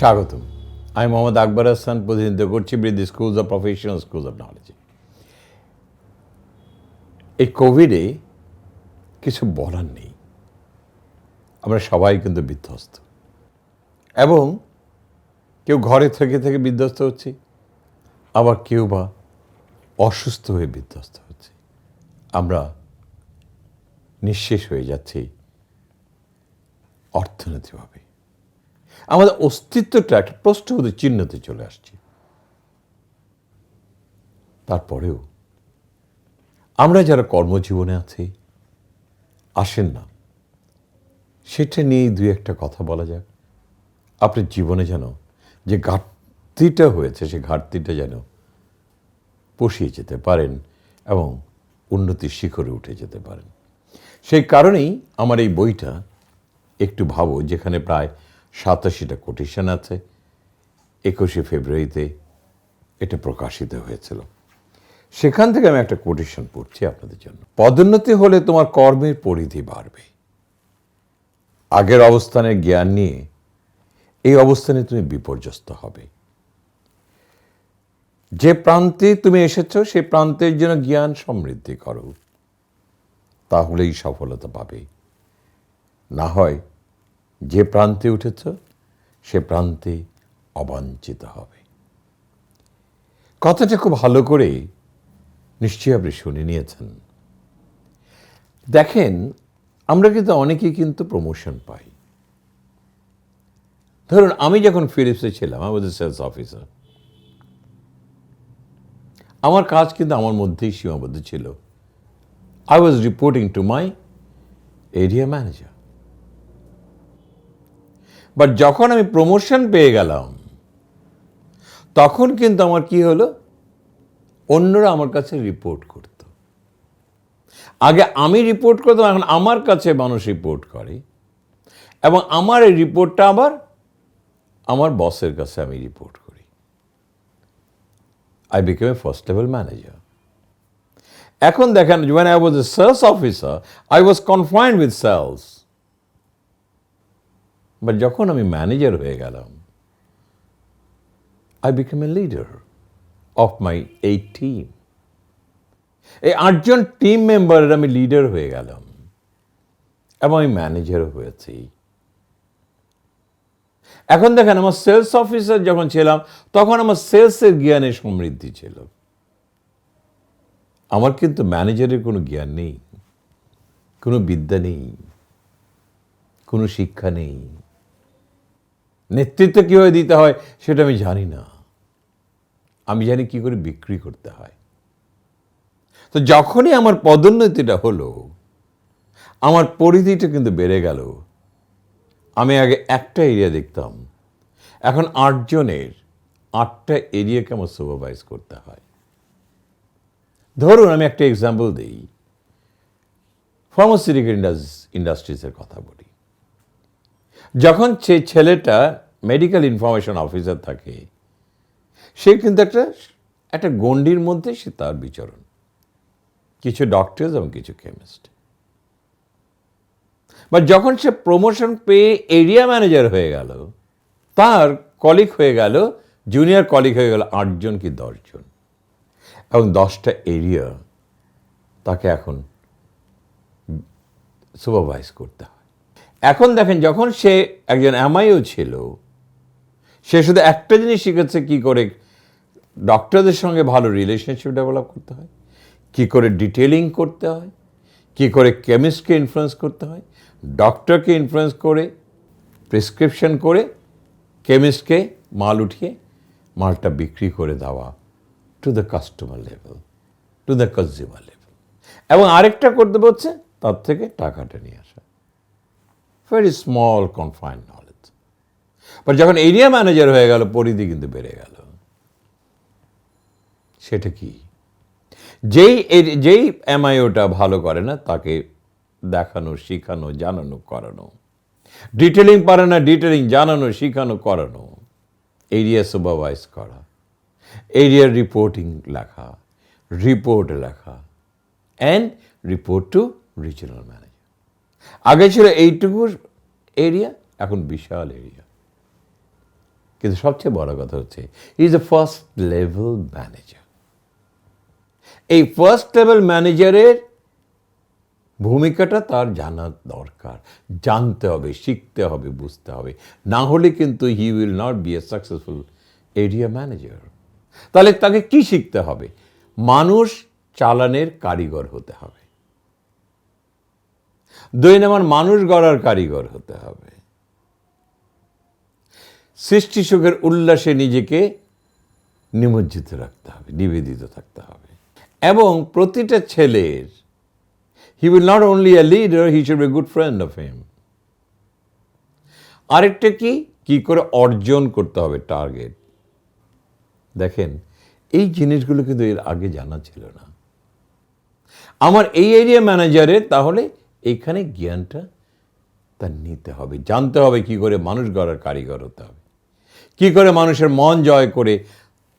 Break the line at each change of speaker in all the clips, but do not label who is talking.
স্বাগতম। আমি মোহাম্মদ আকবর হাসান, প্রতিনিধিত্ব করছি বৃদ্ধি schools of professional schools of knowledge. এই কোভিডে কিছু বলার নেই, আমরা সবাই কিন্তু বিধ্বস্ত, এবং কেউ ঘরে থেকে থেকে বিধ্বস্ত হচ্ছে, আবার কেউ বা অসুস্থ হয়ে বিধ্বস্ত হচ্ছে। আমরা নিঃশেষ হয়ে যাচ্ছি অর্থনৈতিকভাবে। আমাদের অস্তিত্বটা একটা প্রশ্নবোধক চিহ্নতে চলে আসছে। তারপরেও আমরা যারা কর্মজীবনে আছি, আসেন না সেটা নিয়েই দুই একটা কথা বলা যাক। আপনার জীবনে যেন যে ঘাটতিটা হয়েছে, সে ঘাটতিটা যেন পুষিয়ে যেতে পারেন এবং উন্নতির শিখরে উঠে যেতে পারেন। সেই কারণেই আমার এই বইটা একটু ভাবো, যেখানে প্রায় 87টা কোটেশন আছে। 21শে ফেব্রুয়ারিতে এটা প্রকাশিত হয়েছিল। সেখান থেকে আমি একটা কোটেশন পড়ছি আপনাদের জন্য। পদোন্নতি হলে তোমার কর্মের পরিধি বাড়বে। আগের অবস্থানের জ্ঞান নিয়ে এই অবস্থানে তুমি বিপর্যস্ত হবে। যে প্রান্তে তুমি এসেছো সেই প্রান্তের জন্য জ্ঞান সমৃদ্ধি করো, তাহলেই সফলতা পাবে। না হয় যে প্রান্তে উঠেছ সে প্রান্তে অবাঞ্ছিত হবে। কথাটা খুব ভালো করে নিশ্চয়ই আপনি শুনে নিয়েছেন। দেখেন, আমরা কিন্তু অনেকেই কিন্তু প্রমোশন পাই। ধরুন, আমি যখন ফিলিপসে ছিলাম, আমি ওয়াজ এ সেলস অফিসার। আমার কাজ কিন্তু আমার মধ্যেই সীমাবদ্ধ ছিল। I was reporting to my area manager. But যখন আমি প্রমোশন পেয়ে গেলাম, তখন কিন্তু আমার কি হলো, অন্যরা আমার কাছে রিপোর্ট করত। আগে আমি রিপোর্ট করতাম, এখন আমার কাছে মানুষ রিপোর্ট করে, এবং আমার এই রিপোর্টটা আবার আমার বসের কাছে আমি রিপোর্ট করি। I became a first level manager. এখন দেখেন, when I was a sales officer, I was confined with sales. But যখন আমি ম্যানেজার হয়ে গেলাম, I became a leader of my 8 team. এই 8 জন টিম মেম্বারের আমি লিডার হয়ে গেলাম, এবং আমি ম্যানেজারও হয়েছি। এখন দেখেন, আমার সেলস অফিসার যখন ছিলাম, তখন আমার সেলসের জ্ঞানের সমৃদ্ধি ছিল। আমার কিন্তু ম্যানেজারের কোনো জ্ঞান নেই, কোনো বিদ্যা নেই, কোনো শিক্ষা নেই। নেতৃত্ব কীভাবে দিতে হয় সেটা আমি জানি না। আমি জানি কি করে বিক্রি করতে হয়। তো যখনই আমার পদোন্নতিটা হলো, আমার পরিধিটা কিন্তু বেড়ে গেল। আমি আগে একটা এরিয়া দেখতাম, এখন 8 জনের 8টা এরিয়াকে আমার সুপারভাইজ করতে হয়। ধরুন, আমি একটা এক্সাম্পল দিই, ফার্মাসিউটিক্যাল ইন্ডাস্ট্রিজের কথা বলি। যখন সে ছেলেটা মেডিকেল ইনফরমেশন অফিসার থাকে, সে কিন্তু একটা গণ্ডির মধ্যে সে তার বিচরণ, কিছু ডক্টরস এবং কিছু কেমিস্ট। বা যখন সে প্রমোশন পেয়ে এরিয়া ম্যানেজার হয়ে গেল, তার কলিগ হয়ে গেল, জুনিয়র কলিগ হয়ে গেল 8 জন কি 10 জন, এবং 10টা এরিয়া তাকে এখন সুপারভাইজ করতে হয়। এখন দেখেন, যখন সে একজন এমআইও ছিল, সে শুধু একটা জিনিস শিখেছে, কি করে ডক্টরদের সঙ্গে ভালো রিলেশনশিপ ডেভেলপ করতে হয়, কি করে ডিটেলিং করতে হয়, কি করে কেমিস্টকে ইনফ্লুয়েন্স করতে হয়, ডক্টরকে ইনফ্লুয়েন্স করে প্রেসক্রিপশন করে কেমিস্টকে মাল উঠিয়ে মালটা বিক্রি করে দেওয়া to the customer level, to the consumer level. এবং আরেকটা করতে হচ্ছে, তার থেকে টাকাটা নিয়ে আসা। Very small confined knowledge. But যখন এরিয়া ম্যানেজার হয়ে গেল, পরিধি কিন্তু বেড়ে গেল। সেটা কি, যেই এমআইওটা ভালো করে না, তাকে দেখানো, শিখানো, জানানো, করানো। ডিটেলিং পারে না, ডিটেলিং জানানো, শিখানো, করানো। এরিয়া সুপারভাইজ করা, এরিয়ার রিপোর্টিং লেখা, রিপোর্ট লেখা, and report to regional manager. আগে ছিল এইটুকু এরিয়া, এখন বিশাল এরিয়া। কিন্তু সবচেয়ে বড় কথা হচ্ছে is a first level manager. এই ফার্স্ট লেভেল ম্যানেজারের ভূমিকাটা তার জানা দরকার, জানতে হবে, শিখতে হবে, বুঝতে হবে, না হলে কিন্তু he will not be a successful area manager. তাহলে তাকে কি শিখতে হবে? মানুষ চালানের কারিগর হতে হবে, 2 নম্বর মানুষ গড়ার কারিগর হতে হবে, সৃষ্টি সুখের উল্লাসে নিজেকে নিমজ্জিত রাখতে হবে, নিবেদিত থাকতে হবে। এবং প্রতিটা ছেলের he will not only a leader, he should be a good friend of him. আরেকটা কি করে অর্জন করতে হবে টার্গেট। দেখেন, এই জিনিসগুলো কিন্তু এর আগে জানা ছিল না আমার এই এরিয়া ম্যানেজারের। তাহলে এইখানে জ্ঞানটা তার নিতে হবে, জানতে হবে কি করে মানুষ গড়ার কারিগর হতে হবে, কি করে মানুষের মন জয় করে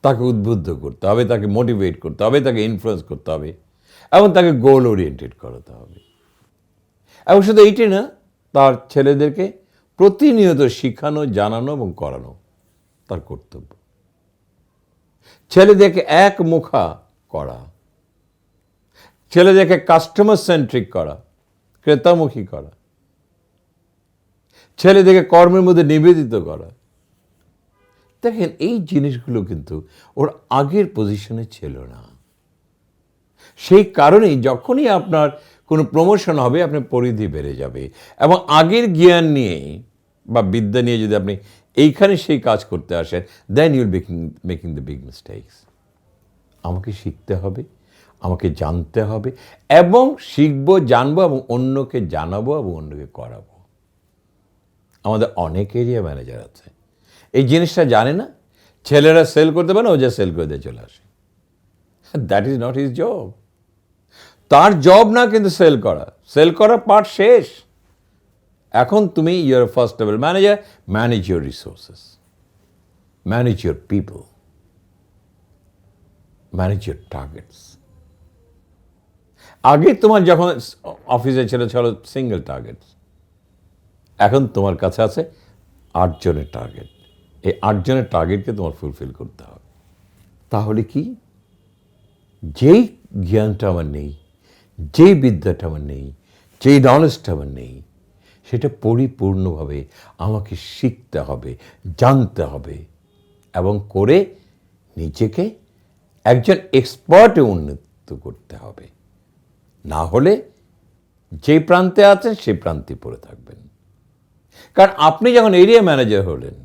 তাকে উদ্বুদ্ধ করতে হবে, তাকে মোটিভেট করতে হবে, তাকে ইনফ্লুয়েন্স করতে হবে এবং তাকে গোল ওরিয়েন্টেড করাতে হবে। এবং শুধু এইটাই না, তার ছেলেদেরকে প্রতিনিয়ত শিখানো, জানানো এবং করানো তার কর্তব্য। ছেলেদেরকে একমুখা করা, ছেলেদেরকে কাস্টমার সেন্ট্রিক করা, ক্রেতামুখী করা, ছেলেদেরকে কর্মের মধ্যে নিবেদিত করা। দেখেন, এই জিনিসগুলো কিন্তু ওর আগের পজিশনে ছিল না। সেই কারণেই যখনই আপনার কোনো প্রমোশন হবে, আপনার পরিধি বেড়ে যাবে এবং আগের জ্ঞান নিয়ে বা বিদ্যা নিয়ে যদি আপনি এইখানে সেই কাজ করতে আসেন, দেন ইউল মেকিং দ্য বিগ মিস্টেকস। আমাকে শিখতে হবে, আমাকে জানতে হবে এবং শিখবো, জানবো এবং অন্যকে জানাবো এবং অন্যকে করাবো। আমাদের অনেক এরিয়া ম্যানেজার আছে এই জিনিসটা জানে না। ছেলেরা সেল করতে পারে না, ও যা সেল করে দিয়ে চলে আসে। That is not his job. তার জব না কিন্তু সেল করা পার্ট শেষ। এখন তুমি your first level manager, manage your resources, manage your people, manage your targets. আগে তোমার যখন অফিসে ছিল সিঙ্গেল টার্গেটস, এখন তোমার কাছে আছে 8 জনের টার্গেট। এই 8 জনের টার্গেটকে তোমার ফুলফিল করতে হবে। তাহলে কি, যেই জ্ঞানটা আমার নেই, যেই বিদ্যাটা আমার নেই, যেই নলেজটা আমার নেই, সেটা পরিপূর্ণভাবে আমাকে শিখতে হবে, জানতে হবে এবং করে নিজেকে একজন এক্সপার্টে উন্নত করতে হবে। না হলে যেই প্রান্তে আছেন সেই প্রান্তে পড়ে থাকবেন। কারণ আপনি যখন এরিয়া ম্যানেজার হলেন,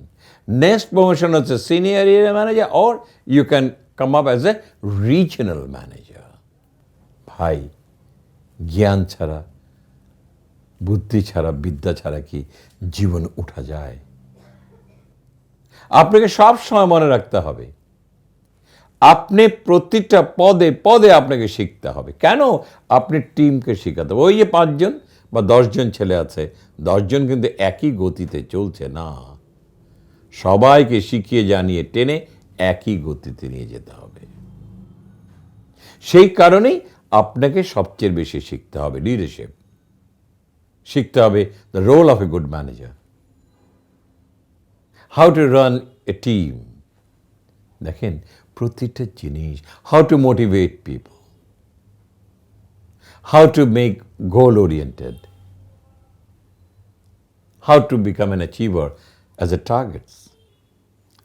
নেক্সট প্রমোশন হচ্ছে senior area manager, or you can come up as a regional manager. ভাই, জ্ঞান ছাড়া, বুদ্ধি ছাড়া, বিদ্যা ছাড়া কি জীবন উঠা যায়? আপনাকে সব সময় মনে রাখতে হবে, আপনি প্রতিটা পদে পদে আপনাকে শিখতে হবে। কেন? আপনি টিমকে শেখাতে হবে। ওই যে 5 জন বা 10 জন ছেলে আছে, 10 জন কিন্তু একই গতিতে চলছে না। সবাইকে শিখিয়ে জানিয়ে টেনে একই গতিতে নিয়ে যেতে হবে। সেই কারণেই আপনাকে সবচেয়ে বেশি শিখতে হবে লিডারশিপ, শিখতে হবে the role of a good manager, how to run a team. দেখেন, প্রতিটা জিনিস, how to motivate people, how to make goal oriented, how to become an achiever as a targets.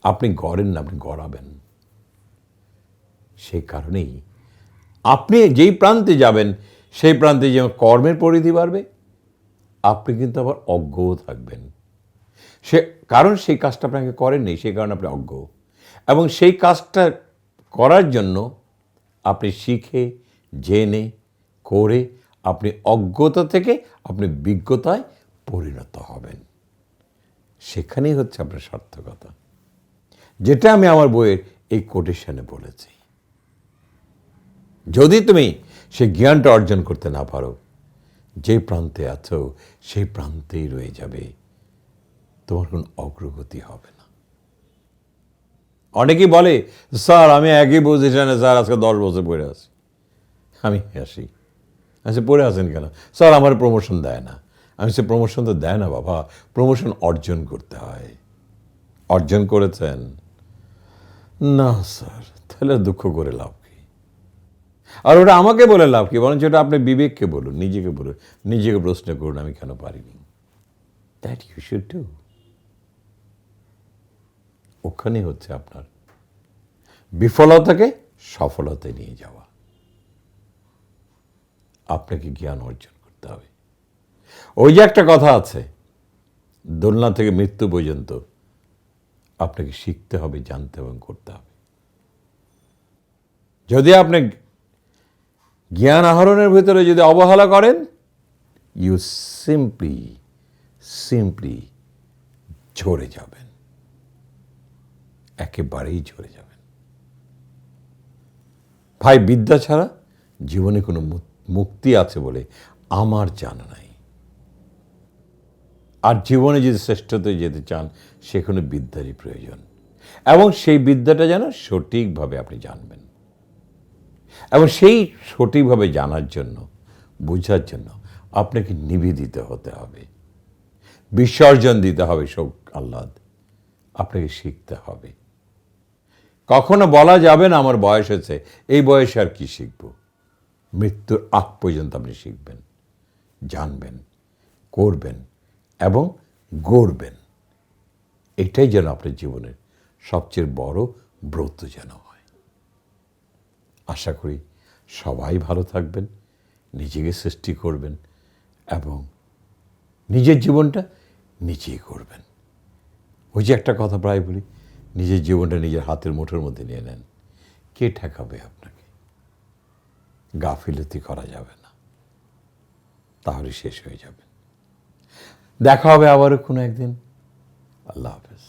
আপনি গড়েন না, আপনি গড়াবেন। সেই কারণেই আপনি যেই প্রান্তে যাবেন, সেই প্রান্তে যেমন কর্মের পরিধি বাড়বে, আপনি কিন্তু আবার অজ্ঞও থাকবেন। কারণ সেই কাজটা আপনাকে করেননি, সেই কারণে আপনি অজ্ঞ। এবং সেই কাজটা করার জন্য আপনি শিখে জেনে করে আপনি অজ্ঞতা থেকে আপনি বিজ্ঞতায় পরিণত হবেন। সেখানেই হচ্ছে আপনার সার্থকতা, যেটা আমি আমার বইয়ের এই কোটেশনে বলেছি। যদি তুমি সেই জ্ঞানটা অর্জন করতে না পারো, যে প্রান্তে আছো সেই প্রান্তেই রয়ে যাবে, তোমার কোনো অগ্রগতি হবে না। অনেকেই বলে, স্যার আমি একই পজিশনে স্যার আজকে 10 বছর পড়ে আছি। আমি হাসি, আচ্ছা পড়ে আছেন কেন? স্যার আমার প্রমোশন দেয় না। আমি সে প্রমোশন তো দেয় না বাবা, প্রমোশন অর্জন করতে হয়। অর্জন করেছেন? না স্যার। তাহলে দুঃখ করে লাভ কি? আর ওটা আমাকে বলে লাভ কি? বরঞ্চ ওটা আপনি বিবেককে বলুন, নিজেকে বলুন, নিজেকে প্রশ্ন করুন, আমি কেন পারিনি। That you should do. ওখানে হচ্ছে আপনার বিফলতাকে সফলতায় নিয়ে যাওয়া। আপনাকে জ্ঞান অর্জন করতে হবে। ওই যে একটা কথা আছে, দোলনা থেকে মৃত্যু পর্যন্ত আপনাকে শিখতে হবে, জানতে এবং করতে হবে। যদি আপনি জ্ঞান আহরণের ভিতরে যদি অবহেলা করেন, ইউ সিম্পলি ঝরে যাবেন, একেবারেই ঝরে যাবেন। ভাই, বিদ্যা ছাড়া জীবনে কোনো মুক্তি আছে বলে আমার জানা নাই। আর জীবনে যদি শ্রেষ্ঠতায় যেতে চান, সেখানে বিদ্যারই প্রয়োজন, এবং সেই বিদ্যাটা যেন সঠিকভাবে আপনি জানবেন। এবং সেই সঠিকভাবে জানার জন্য, বোঝার জন্য আপনাকে নিবেদিত হতে হবে, বিসর্জন দিতে হবে সব আহ্লাদ। আপনাকে শিখতে হবে। কখনো বলা যাবে না আমার বয়স হয়েছে, এই বয়সে আর কি শিখব। মৃত্যুর আগ পর্যন্ত আপনি শিখবেন, জানবেন, করবেন এবং গড়বেন। এটাই যেন আপনার জীবনের সবচেয়ে বড় ব্রত যেন হয়। আশা করি সবাই ভালো থাকবেন, নিজেকে সৃষ্টি করবেন এবং নিজের জীবনটা নিজেই করবেন। ওই যে একটা কথা প্রায় বলি, নিজের জীবনটা নিজের হাতের মুঠোর মধ্যে নিয়ে নেন। কে ঠেকাবে আপনাকে? গাফিলতি করা যাবে না, তাহলে শেষ হয়ে যাবে। দেখা হবে আবারও কোনো একদিন। আল্লাহ হাফেজ।